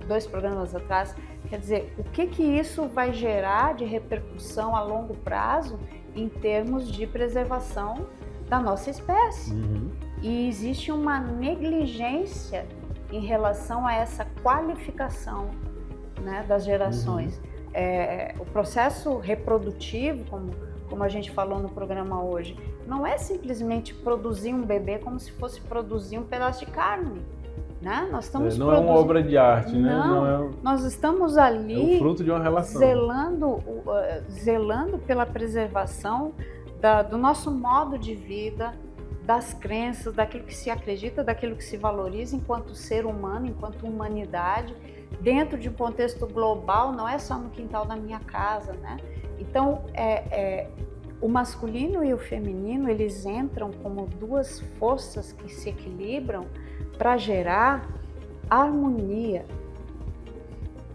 Speaker 2: 2 programas atrás. Quer dizer, o que isso vai gerar de repercussão a longo prazo em termos de preservação da nossa espécie? E existe uma negligência em relação a essa qualificação, né, das gerações. O processo reprodutivo, como a gente falou no programa hoje, não é simplesmente produzir um bebê como se fosse produzir um pedaço de carne, né? Nós estamos
Speaker 3: não é uma obra de arte, né?
Speaker 2: Não, nós estamos ali
Speaker 3: é o fruto de uma relação,
Speaker 2: zelando pela preservação do nosso modo de vida, das crenças, daquilo que se acredita, daquilo que se valoriza enquanto ser humano, enquanto humanidade, dentro de um contexto global, não é só no quintal da minha casa, né? Então, o masculino e o feminino, eles entram como duas forças que se equilibram para gerar harmonia.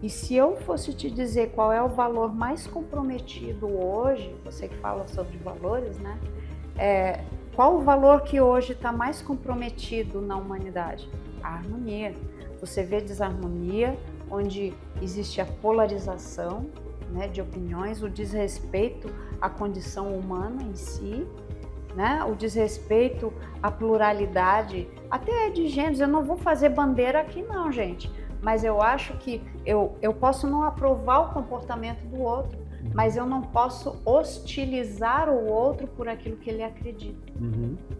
Speaker 2: E se eu fosse te dizer qual é o valor mais comprometido hoje, você que fala sobre valores, né? Qual o valor que hoje está mais comprometido na humanidade? A harmonia. Você vê desarmonia, onde existe a polarização, né, de opiniões, o desrespeito à condição humana em si, né, o desrespeito à pluralidade, até de gêneros. Eu não vou fazer bandeira aqui não, gente, mas eu acho que eu posso não aprovar o comportamento do outro, mas eu não posso hostilizar o outro por aquilo que ele acredita,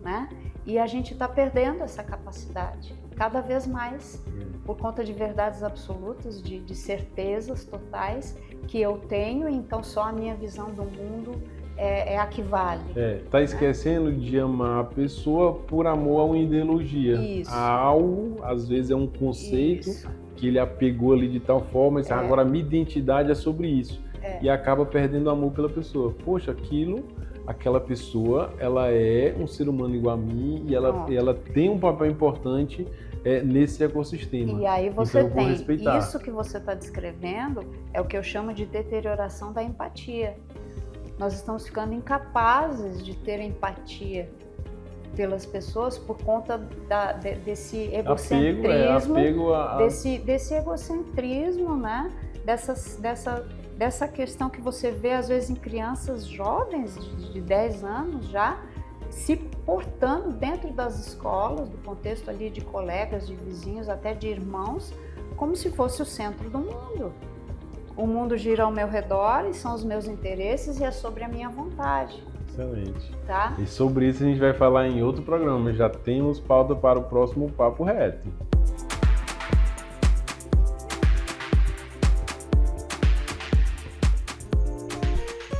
Speaker 2: né? E a gente está perdendo essa capacidade cada vez mais por conta de verdades absolutas, de certezas totais que eu tenho, então só a minha visão do mundo é a que vale.
Speaker 3: Tá esquecendo de amar a pessoa por amor a uma ideologia.
Speaker 2: Isso.
Speaker 3: A algo, às vezes é um conceito que ele apegou ali de tal forma, e agora a minha identidade é sobre isso. E acaba perdendo amor pela pessoa. Poxa, aquela pessoa, ela é um ser humano igual a mim e ela tem um papel importante nesse ecossistema.
Speaker 2: E aí você
Speaker 3: então, eu vou
Speaker 2: tem
Speaker 3: respeitar.
Speaker 2: Isso que você está descrevendo é o que eu chamo de deterioração da empatia. Nós estamos ficando incapazes de ter empatia pelas pessoas por conta desse egocentrismo, desse egocentrismo, né? Dessa questão que você vê às vezes em crianças jovens de 10 anos já se portando dentro das escolas, do contexto ali de colegas, de vizinhos, até de irmãos, como se fosse o centro do mundo. O mundo gira ao meu redor e são os meus interesses e é sobre a minha vontade.
Speaker 3: Excelente.
Speaker 2: Tá?
Speaker 3: E sobre isso a gente vai falar em outro programa, já temos pauta para o próximo Papo Reto.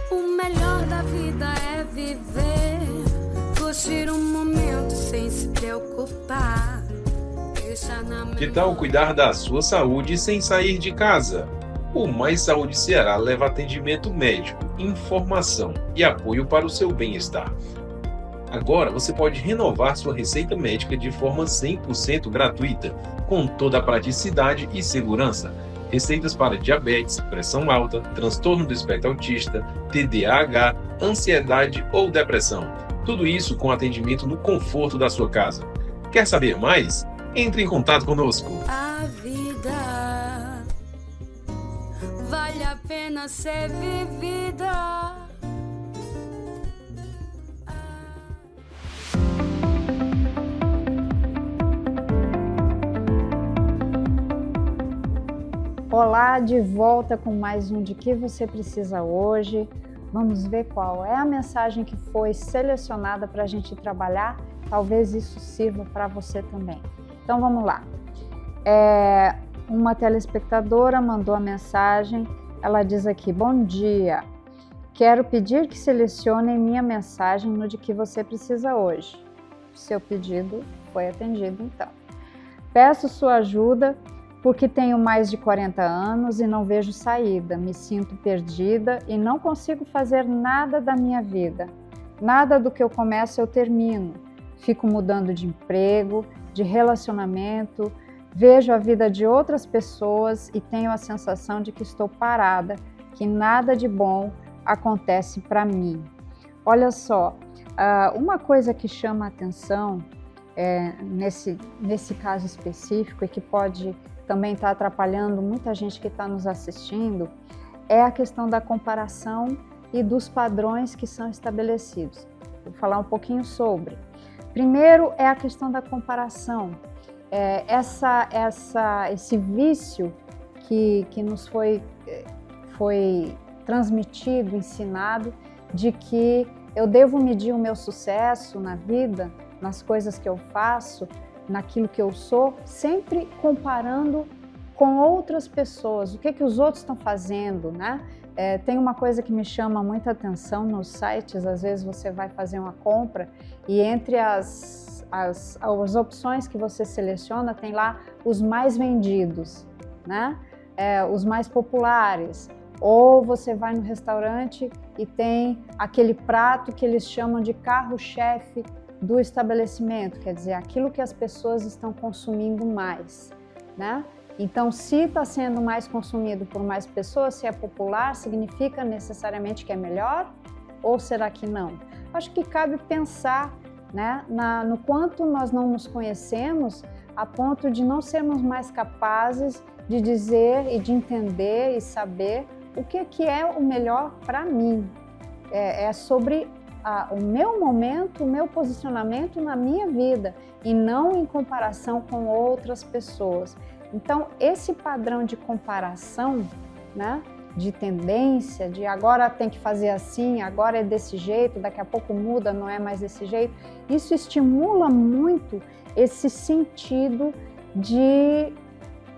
Speaker 6: O melhor da vida é viver, curtir um momento sem se preocupar. Deixa na
Speaker 7: Que tal cuidar da sua saúde sem sair de casa? O Mais Saúde Ceará leva atendimento médico, informação e apoio para o seu bem-estar. Agora você pode renovar sua receita médica de forma 100% gratuita, com toda a praticidade e segurança. Receitas para diabetes, pressão alta, transtorno do espectro autista, TDAH, ansiedade ou depressão. Tudo isso com atendimento no conforto da sua casa. Quer saber mais? Entre em contato conosco.
Speaker 6: A vida vale a pena ser vivida.
Speaker 2: Olá, de volta com mais um De Que Você Precisa Hoje. Vamos ver qual é a mensagem que foi selecionada para a gente trabalhar. Talvez isso sirva para você também. Então vamos lá. Uma telespectadora mandou a mensagem. Ela diz aqui: bom dia. Quero pedir que selecionem minha mensagem no De Que Você Precisa Hoje. Seu pedido foi atendido, então. Peço sua ajuda porque tenho mais de 40 anos e não vejo saída. Me sinto perdida e não consigo fazer nada da minha vida. Nada do que eu começo eu termino. Fico mudando de emprego, de relacionamento, vejo a vida de outras pessoas e tenho a sensação de que estou parada, que nada de bom acontece para mim. Olha só, uma coisa que chama a atenção nesse caso específico e que pode também estar atrapalhando muita gente que está nos assistindo é a questão da comparação e dos padrões que são estabelecidos. Vou falar um pouquinho sobre. Primeiro é a questão da comparação. Esse vício que nos foi transmitido, ensinado, de que eu devo medir o meu sucesso na vida, nas coisas que eu faço, naquilo que eu sou, sempre comparando com outras pessoas, o que os outros estão fazendo, né? Tem uma coisa que me chama muita atenção nos sites, às vezes você vai fazer uma compra e entre as opções que você seleciona tem lá os mais vendidos, né? Os mais populares, Ou você vai no restaurante e tem aquele prato que eles chamam de carro-chefe do estabelecimento, quer dizer, aquilo que as pessoas estão consumindo mais, né? Então, se está sendo mais consumido por mais pessoas, se é popular, significa necessariamente que é melhor? Ou será que não? Acho que cabe pensar, né, no quanto nós não nos conhecemos a ponto de não sermos mais capazes de dizer e de entender e saber o que é o melhor para mim. É sobre o meu momento, o meu posicionamento na minha vida e não em comparação com outras pessoas. Então, esse padrão de comparação, né, de tendência, de agora tem que fazer assim, agora é desse jeito, daqui a pouco muda, não é mais desse jeito, isso estimula muito esse sentido de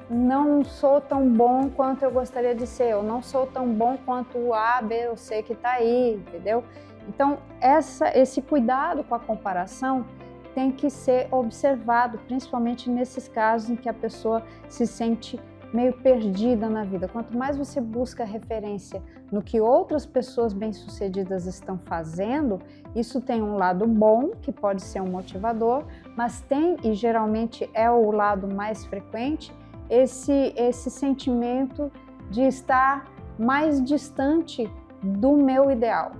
Speaker 2: não sou tão bom quanto eu gostaria de ser, eu não sou tão bom quanto o A, B, ou C que está aí, entendeu? Então, esse cuidado com a comparação tem que ser observado, principalmente nesses casos em que a pessoa se sente meio perdida na vida. Quanto mais você busca referência no que outras pessoas bem-sucedidas estão fazendo, isso tem um lado bom, que pode ser um motivador, mas tem, e geralmente é o lado mais frequente, esse sentimento de estar mais distante do meu ideal,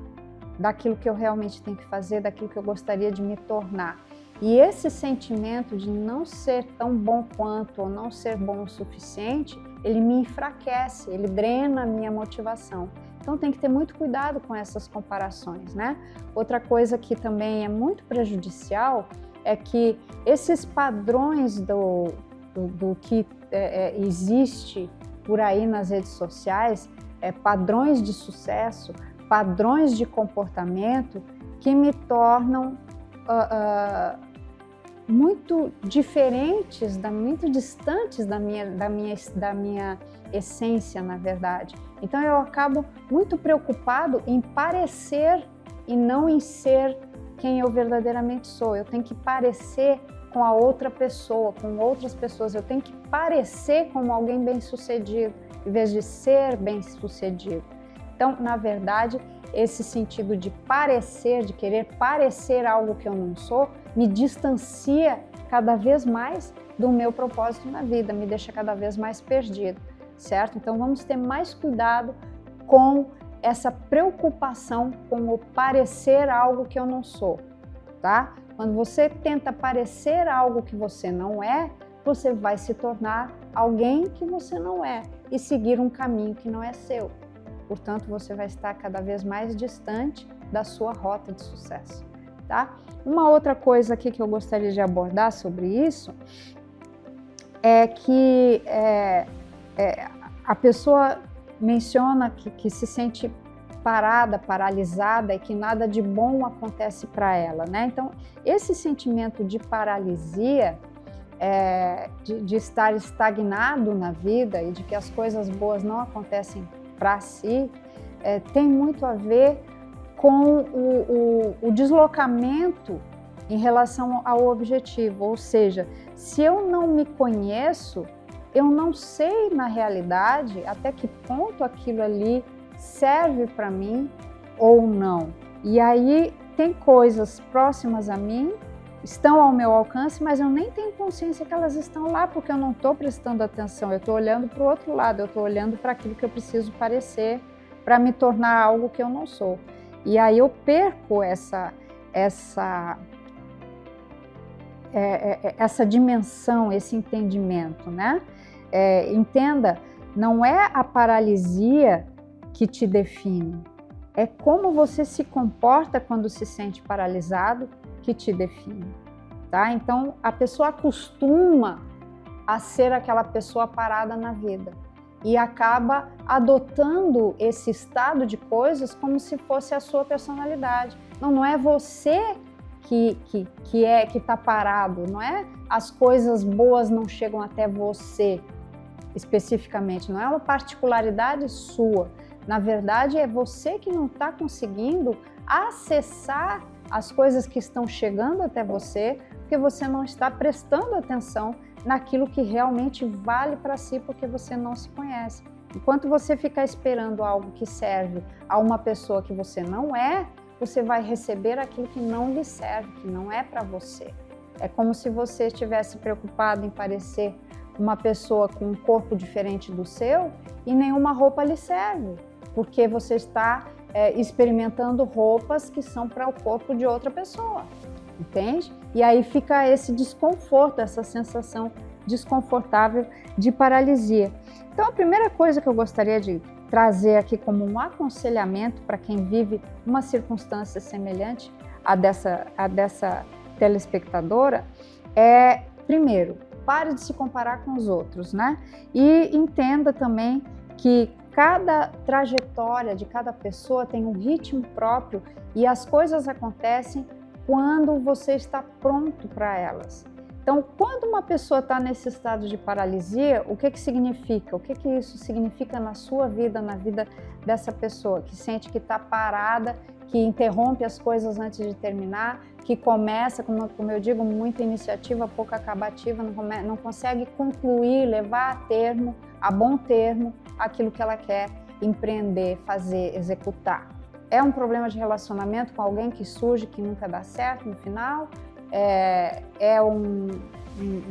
Speaker 2: daquilo que eu realmente tenho que fazer, daquilo que eu gostaria de me tornar. E esse sentimento de não ser tão bom quanto ou não ser bom o suficiente, ele me enfraquece, ele drena a minha motivação. Então tem que ter muito cuidado com essas comparações, né? Outra coisa que também é muito prejudicial é que esses padrões do que existe por aí nas redes sociais, padrões de sucesso, padrões de comportamento que me tornam muito diferentes, muito distantes da minha essência, na verdade. Então eu acabo muito preocupado em parecer e não em ser quem eu verdadeiramente sou. Eu tenho que parecer com a outra pessoa, com outras pessoas. Eu tenho que parecer como alguém bem-sucedido, em vez de ser bem-sucedido. Então, na verdade, esse sentido de parecer, de querer parecer algo que eu não sou, me distancia cada vez mais do meu propósito na vida, me deixa cada vez mais perdido, certo? Então, vamos ter mais cuidado com essa preocupação com o parecer algo que eu não sou, tá? Quando você tenta parecer algo que você não é, você vai se tornar alguém que você não é e seguir um caminho que não é seu. Portanto, você vai estar cada vez mais distante da sua rota de sucesso, tá? Uma outra coisa aqui que eu gostaria de abordar sobre isso é que a pessoa menciona que se sente parada, paralisada e que nada de bom acontece para ela, né? Então, esse sentimento de paralisia, de estar estagnado na vida e de que as coisas boas não acontecem para si, tem muito a ver com o deslocamento em relação ao objetivo. Ou seja, se eu não me conheço, eu não sei na realidade até que ponto aquilo ali serve para mim ou não. E aí tem coisas próximas a mim, estão ao meu alcance, mas eu nem tenho consciência que elas estão lá, porque eu não estou prestando atenção, eu estou olhando para o outro lado, eu estou olhando para aquilo que eu preciso parecer para me tornar algo que eu não sou. E aí eu perco essa dimensão, esse entendimento, né? Entenda, não é a paralisia que te define, é como você se comporta quando se sente paralisado que te define, tá? Então, a pessoa acostuma a ser aquela pessoa parada na vida e acaba adotando esse estado de coisas como se fosse a sua personalidade. Não é você que está parado, não é? As coisas boas não chegam até você especificamente, não é uma particularidade sua. Na verdade, é você que não está conseguindo acessar as coisas que estão chegando até você, porque você não está prestando atenção naquilo que realmente vale para si, porque você não se conhece. Enquanto você ficar esperando algo que serve a uma pessoa que você não é, você vai receber aquilo que não lhe serve, que não é para você. É como se você estivesse preocupado em parecer uma pessoa com um corpo diferente do seu e nenhuma roupa lhe serve, porque você está experimentando roupas que são para o corpo de outra pessoa, entende? E aí fica esse desconforto, essa sensação desconfortável de paralisia. Então, a primeira coisa que eu gostaria de trazer aqui como um aconselhamento para quem vive uma circunstância semelhante a dessa telespectadora é, primeiro, pare de se comparar com os outros, né? E entenda também que cada trajetória de cada pessoa tem um ritmo próprio e as coisas acontecem quando você está pronto para elas. Então, quando uma pessoa está nesse estado de paralisia, o que significa? O que isso significa na sua vida, na vida dessa pessoa que sente que está parada, que interrompe as coisas antes de terminar, que começa, como eu digo, muita iniciativa, pouca acabativa, não consegue concluir, levar a termo, a bom termo, aquilo que ela quer empreender, fazer, executar. É um problema de relacionamento com alguém que surge, que nunca dá certo no final?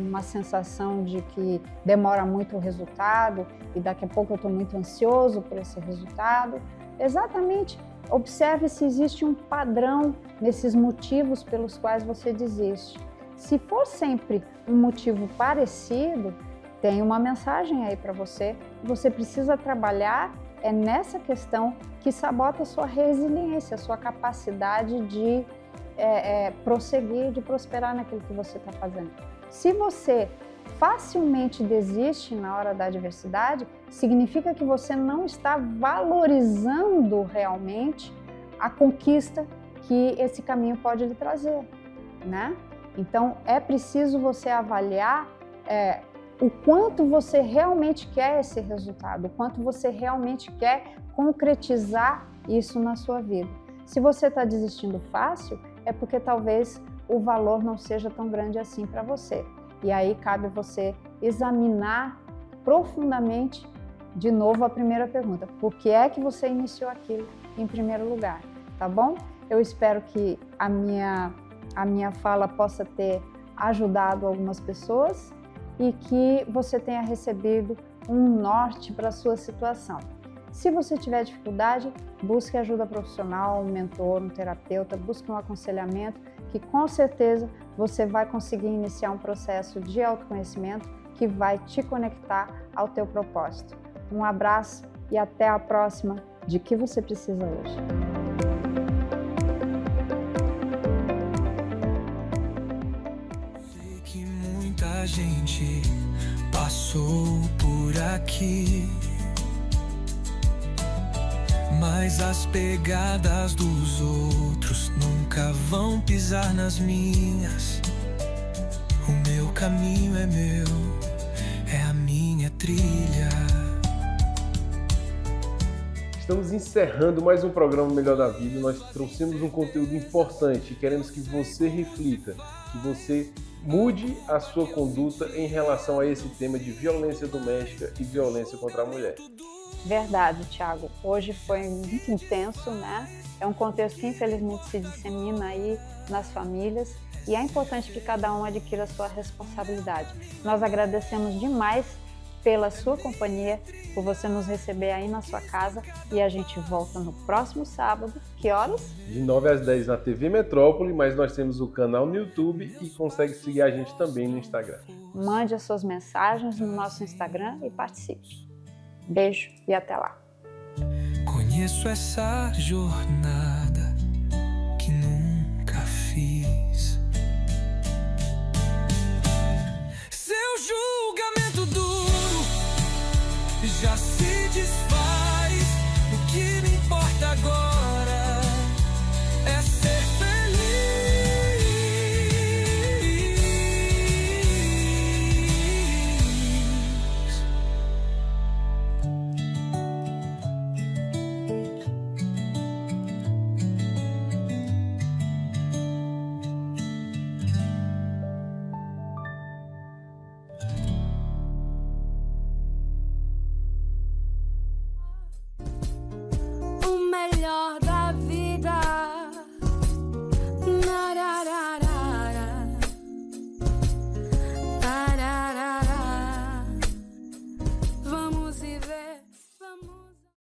Speaker 2: Uma sensação de que demora muito o resultado e daqui a pouco eu estou muito ansioso por esse resultado. Exatamente, observe se existe um padrão nesses motivos pelos quais você desiste. Se for sempre um motivo parecido, tem uma mensagem aí para você. Você precisa trabalhar nessa questão que sabota a sua resiliência, a sua capacidade de prosseguir, de prosperar naquilo que você está fazendo. Se você facilmente desiste na hora da adversidade, significa que você não está valorizando realmente a conquista que esse caminho pode lhe trazer, né? Então, é preciso você avaliar o quanto você realmente quer esse resultado, o quanto você realmente quer concretizar isso na sua vida. Se você está desistindo fácil, é porque talvez o valor não seja tão grande assim para você. E aí cabe você examinar profundamente de novo a primeira pergunta. Por que é que você iniciou aquilo em primeiro lugar? Tá bom? Eu espero que a minha fala possa ter ajudado algumas pessoas e que você tenha recebido um norte para a sua situação. Se você tiver dificuldade, busque ajuda profissional, um mentor, um terapeuta, busque um aconselhamento, que com certeza você vai conseguir iniciar um processo de autoconhecimento que vai te conectar ao teu propósito. Um abraço e até a próxima De Que Você Precisa Hoje.
Speaker 4: Sei que muita gente passou por aqui, mas as pegadas dos outros nunca vão pisar nas minhas. O meu caminho é meu, é a minha trilha.
Speaker 3: Estamos encerrando mais um programa Melhor da Vida. Nós trouxemos um conteúdo importante e queremos que você reflita, que você mude a sua conduta em relação a esse tema de violência doméstica e violência contra a mulher.
Speaker 2: Verdade, Thiago. Hoje foi muito intenso, né? É um contexto que infelizmente se dissemina aí nas famílias e é importante que cada um adquira a sua responsabilidade. Nós agradecemos demais pela sua companhia, por você nos receber aí na sua casa e a gente volta no próximo sábado. Que horas?
Speaker 3: De 9 às 10 na TV Metrópole, mas nós temos o canal no YouTube e consegue seguir a gente também no Instagram.
Speaker 2: Mande as suas mensagens no nosso Instagram e participe. Beijo e até lá.
Speaker 4: Conheço essa jornada que nunca fiz. Seu julgamento duro já se desfez.